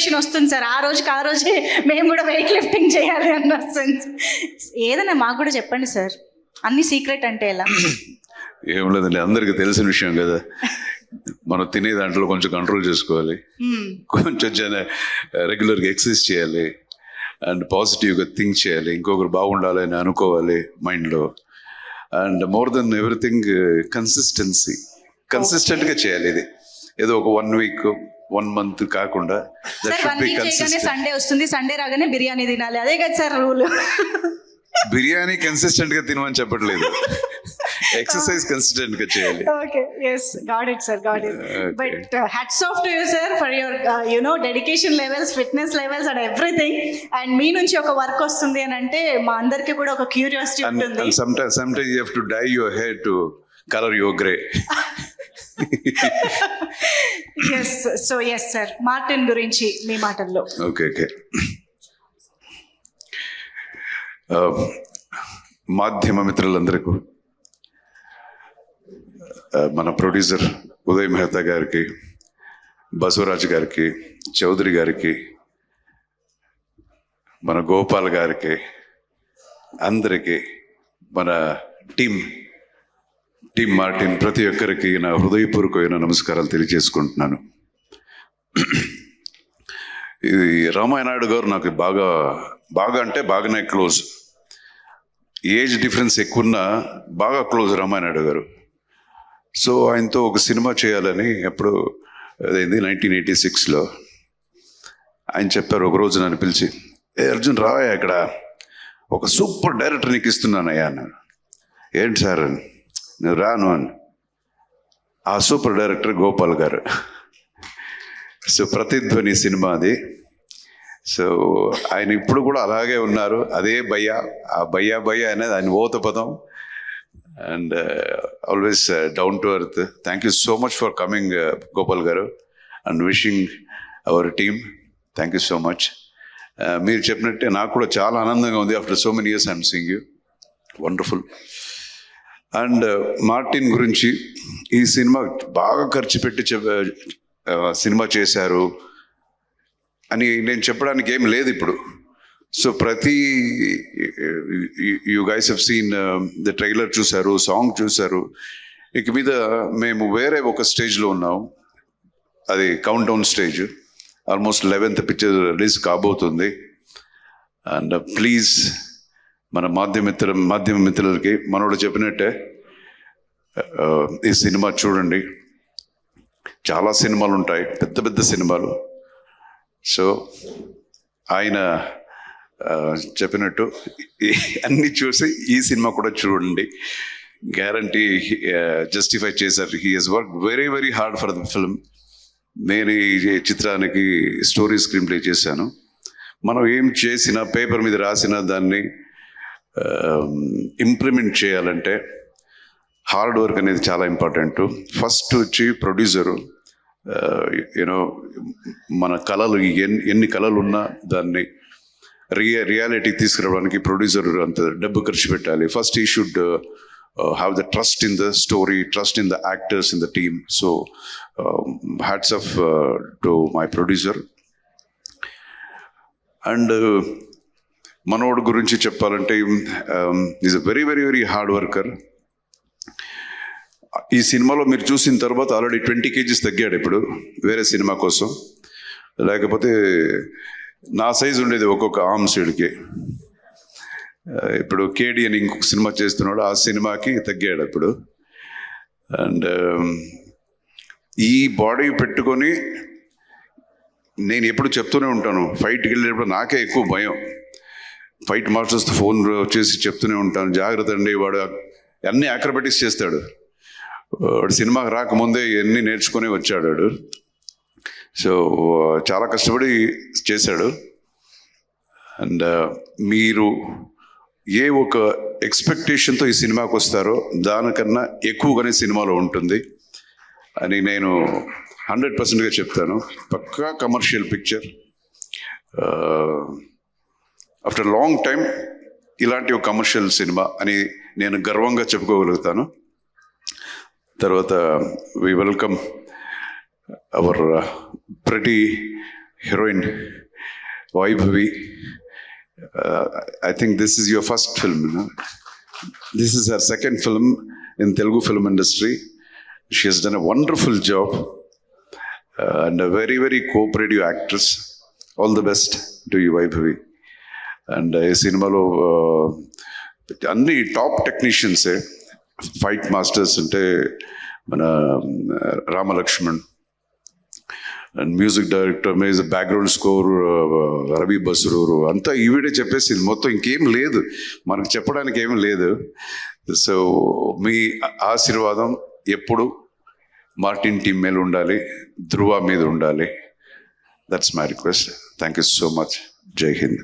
Motivation వస్తుంది sir. ఆ రోజే మేము కూడా వెయిట్ లిఫ్టింగ్ చేయాలి అన్న సెన్స్. ఏదైనా మాకు కూడా చెప్పండి సార్, అన్ని సీక్రెట్ అంటే ఎలా? ఏం లేదండి, అందరికీ తెలిసిన విషయం కదా. మనం తినే దాంట్లో కొంచెం కంట్రోల్ చేసుకోవాలి, కొంచెం రెగ్యులర్గా ఎక్సర్సైజ్ చేయాలి, అండ్ పాజిటివ్గా థింక్ చేయాలి, ఇంకొకరు బాగుండాలి అని అనుకోవాలి మైండ్లో. అండ్ మోర్ దెన్ ఎవ్రీథింగ్ కన్సిస్టెంట్గా చేయాలి. ఇది ఏదో ఒక 1 week 1 month కాకుండా సండే వస్తుంది, సండే రాగానే బిర్యానీ తినాలి, అదే కదా సార్ రూల్. బిర్యానీ కన్సిస్టెంట్ గా తినమని చెప్పట్లేదు, ఎక్సర్సైజ్ కన్సిస్టెంట్ గా చేయాలి. Okay, yes, got it sir, got it. But hats off to you sir for your dedication levels, fitness levels and everything. And మీ నుంచి ఒక వర్క్ వస్తుంది అని అంటే మా అందరికి కూడా ఒక క్యూరియాసిటీ ఉంటుంది. And sometimes you have to dye your hair to color your gray. yes sir, Martin గురించి మీ మాటల్లో. ఓకే మాధ్యమ మిత్రులందరికీ, మన ప్రొడ్యూసర్ ఉదయ్ మెహతా గారికి, బసవరాజు గారికి, చౌదరి గారికి, మన గోపాల్ గారికి, అందరికీ, మన టీం మార్టిన్ ప్రతి ఒక్కరికి నా హృదయపూర్వకమైన నమస్కారాలు తెలియజేసుకుంటున్నాను. ఇది రామాయణాయుడు గారు నాకు బాగా అంటే బాగానే క్లోజ్. ఏజ్ డిఫరెన్స్ ఎక్కువన్నా బాగా క్లోజ్ రామాయణాయుడు గారు. సో ఆయనతో ఒక సినిమా చేయాలని ఎప్పుడు అదైంది 1986లో. ఆయన చెప్పారు ఒకరోజు నన్ను పిలిచి, అర్జున్ రావయ్యా, ఇక్కడ ఒక సూపర్ డైరెక్టర్ నీకు ఇస్తున్నానయ్యా అన్నారు. ఏంటి సార్ అని, నేను రాను అని. ఆ సూపర్ డైరెక్టర్ గోపాల్ గారు. సో ప్రతిధ్వని సినిమా అది. సో ఆయన ఇప్పుడు కూడా అలాగే ఉన్నారు, అదే భయ్యా, ఆ భయ్యా అనేది ఆయన ఓత పదం. And always down to earth. Thank you so much for coming Gopal garu, and wishing our team thank you so much. మీరు చెప్పినట్టే నాకు కూడా చాలా ఆనందంగా ఉంది. After so many years I'm seeing you, wonderful. And Martin గురించి, ఈ సినిమా బాగా ఖర్చు పెట్టి సినిమా చేశారు అని నేను చెప్పడానికి ఏం లేదు ఇప్పుడు. సో ప్రతి you guys have seen the trailer చూశారు, సాంగ్ చూశారు. ఇక మీద మేము వేరే ఒక స్టేజ్లో ఉన్నాం, అది count down stage. Almost 11th picture release కాబోతుంది. అండ్ ప్లీజ్ మన మాధ్యమ మిత్రులకి మనోడు చెప్పినట్టే ఈ సినిమా చూడండి. చాలా సినిమాలు ఉంటాయి, పెద్ద సినిమాలు. సో ఆయన చెప్పినట్టు అన్నీ చూసి ఈ సినిమా కూడా చూడండి, గ్యారంటీ జస్టిఫై చేశారు. He he's work very hard for the film. నేను ఈ చిత్రానికి స్టోరీ స్క్రీన్ ప్లే చేశాను. మనం ఏం చేసినా, పేపర్ మీద రాసిన దాన్ని ఇంప్లిమెంట్ చేయాలంటే హార్డ్ వర్క్ అనేది చాలా ఇంపార్టెంట్. ఫస్ట్ వచ్చి ప్రొడ్యూసరు, మన కళలు ఎన్ని కళలు ఉన్నా దాన్ని రియాలిటీ తీసుకురావడానికి ప్రొడ్యూసర్ అంత డబ్బు ఖర్చు పెట్టాలి. ఫస్ట్ ఈ should have the trust in the story, trust in the actors, in the team. So hats off to my producer. And మనోడు గురించి చెప్పాలంటే is a very hard worker. ఈ సినిమాలో మీరు చూసిన తర్వాత ఆల్రెడీ 20 kgs తగ్గాడు ఇప్పుడు వేరే సినిమా కోసం. లేకపోతే నా సైజు ఉండేది ఒక్కొక్క ఆర్మ్ సైడ్కి. ఇప్పుడు కేడి అని ఇంకొక సినిమా చేస్తున్నాడు, ఆ సినిమాకి తగ్గాడు ఇప్పుడు. అండ్ ఈ బాడీ పెట్టుకొని నేను ఎప్పుడు చెప్తూనే ఉంటాను, ఫైట్కి వెళ్ళేటప్పుడు నాకే ఎక్కువ భయం. ఫైట్ మాస్టర్స్తో ఫోన్ వచ్చేసి చెప్తూనే ఉంటాను, జాగ్రత్త అండి, వాడు అన్ని అక్రోబాటిక్స్ చేస్తాడు. వాడు సినిమాకి రాకముందే ఎన్ని నేర్చుకొని వచ్చాడు వాడు. సో చాలా కష్టపడి చేశాడు. అండ్ మీరు ఏ ఒక ఎక్స్పెక్టేషన్తో ఈ సినిమాకి వస్తారో దానికన్నా ఎక్కువగానే సినిమాలో ఉంటుంది అని నేను 100%గా చెప్తాను. పక్కా commercial picture. After long time ఇలాంటి ఒక కమర్షియల్ సినిమా అని నేను గర్వంగా చెప్పుకోగలుగుతాను. తర్వాత we welcome our pretty heroine Vaibhavi. I think this is your first film, no? This is her second film in Telugu film industry. She has done a wonderful job and a very, very cooperative actress. All the best to you, Vaibhavi. And ఈ సినిమాలో అన్ని top టెక్నీషియన్సే, fight masters అంటే మన Ramalakshman, and music director, music background score Ravi Basrur, అంతా ఈవిడే చెప్పేసింది. మొత్తం ఇంకేం లేదు, మనకు చెప్పడానికి ఏం లేదు. సో మీ ఆశీర్వాదం ఎప్పుడు మార్టిన్ టీమ్ మీద ఉండాలి, ధ్రువ మీద ఉండాలి. That's my request. Thank you so much. జై హింద్.